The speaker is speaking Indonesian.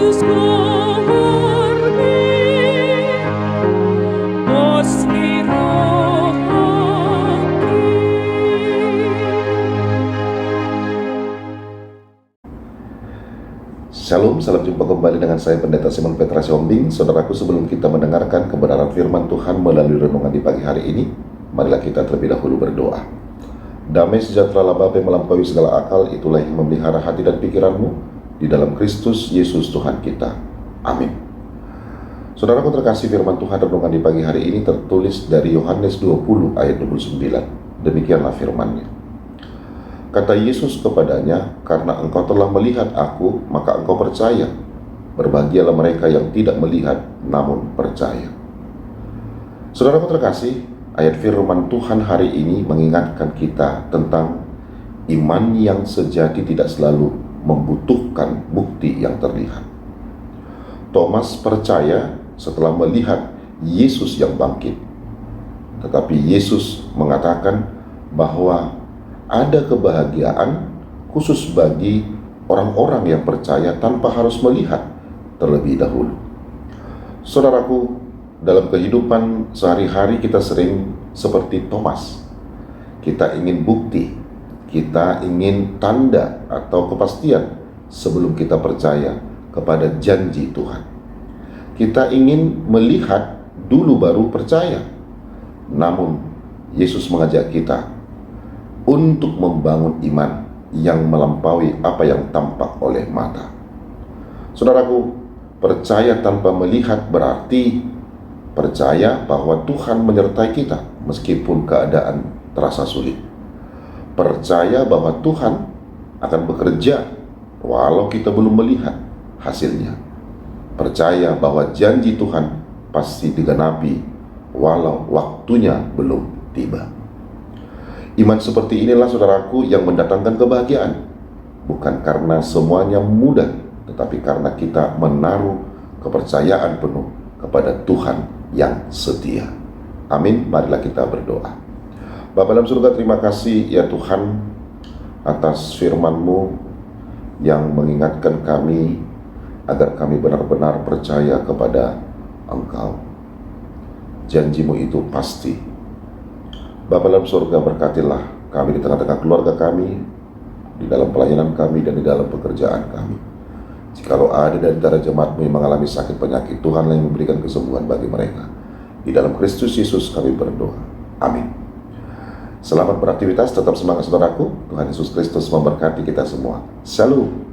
Yesus kami, Osmi rohati. Shalom, salam jumpa kembali dengan saya Pendeta Simon Petra Siombing. Saudaraku, sebelum kita mendengarkan kebenaran firman Tuhan melalui renungan di pagi hari ini, marilah kita terlebih dahulu berdoa. Damai sejahtera Bapa yang melampaui segala akal, itulah yang memelihara hati dan pikiranmu di dalam Kristus Yesus Tuhan kita. Amin. Saudaraku terkasih, firman Tuhan renungan di pagi hari ini tertulis dari Yohanes 20 ayat 29. Demikianlah firman-Nya. Kata Yesus kepadanya, "Karena engkau telah melihat aku, maka engkau percaya. Berbahagialah mereka yang tidak melihat, namun percaya." Saudaraku terkasih, ayat firman Tuhan hari ini mengingatkan kita tentang iman yang sejati tidak selalu membutuhkan bukti yang terlihat. Thomas percaya setelah melihat Yesus yang bangkit. Tetapi Yesus mengatakan bahwa ada kebahagiaan khusus bagi orang-orang yang percaya tanpa harus melihat terlebih dahulu. Saudaraku, dalam kehidupan sehari-hari kita sering seperti Thomas. Kita ingin bukti, kita ingin tanda atau kepastian sebelum kita percaya kepada janji Tuhan. Kita ingin melihat dulu baru percaya. Namun, Yesus mengajak kita untuk membangun iman yang melampaui apa yang tampak oleh mata. Saudaraku, percaya tanpa melihat berarti percaya bahwa Tuhan menyertai kita meskipun keadaan terasa sulit. Percaya bahwa Tuhan akan bekerja walau kita belum melihat hasilnya. Percaya bahwa janji Tuhan pasti digenapi walau waktunya belum tiba. Iman seperti inilah saudaraku yang mendatangkan kebahagiaan. Bukan karena semuanya mudah, tetapi karena kita menaruh kepercayaan penuh kepada Tuhan yang setia. Amin. Marilah kita berdoa. Bapa dalam surga, terima kasih ya Tuhan atas firman-Mu yang mengingatkan kami agar kami benar-benar percaya kepada Engkau. Janji-Mu itu pasti. Bapa dalam surga, berkatilah kami di tengah-tengah keluarga kami, di dalam pelayanan kami, dan di dalam pekerjaan kami. Jikalau ada di antara jemaat-Mu yang mengalami sakit penyakit, Tuhanlah yang memberikan kesembuhan bagi mereka. Di dalam Kristus Yesus kami berdoa. Amin. Selamat beraktivitas, tetap semangat saudaraku. Tuhan Yesus Kristus memberkati kita semua. Shalom.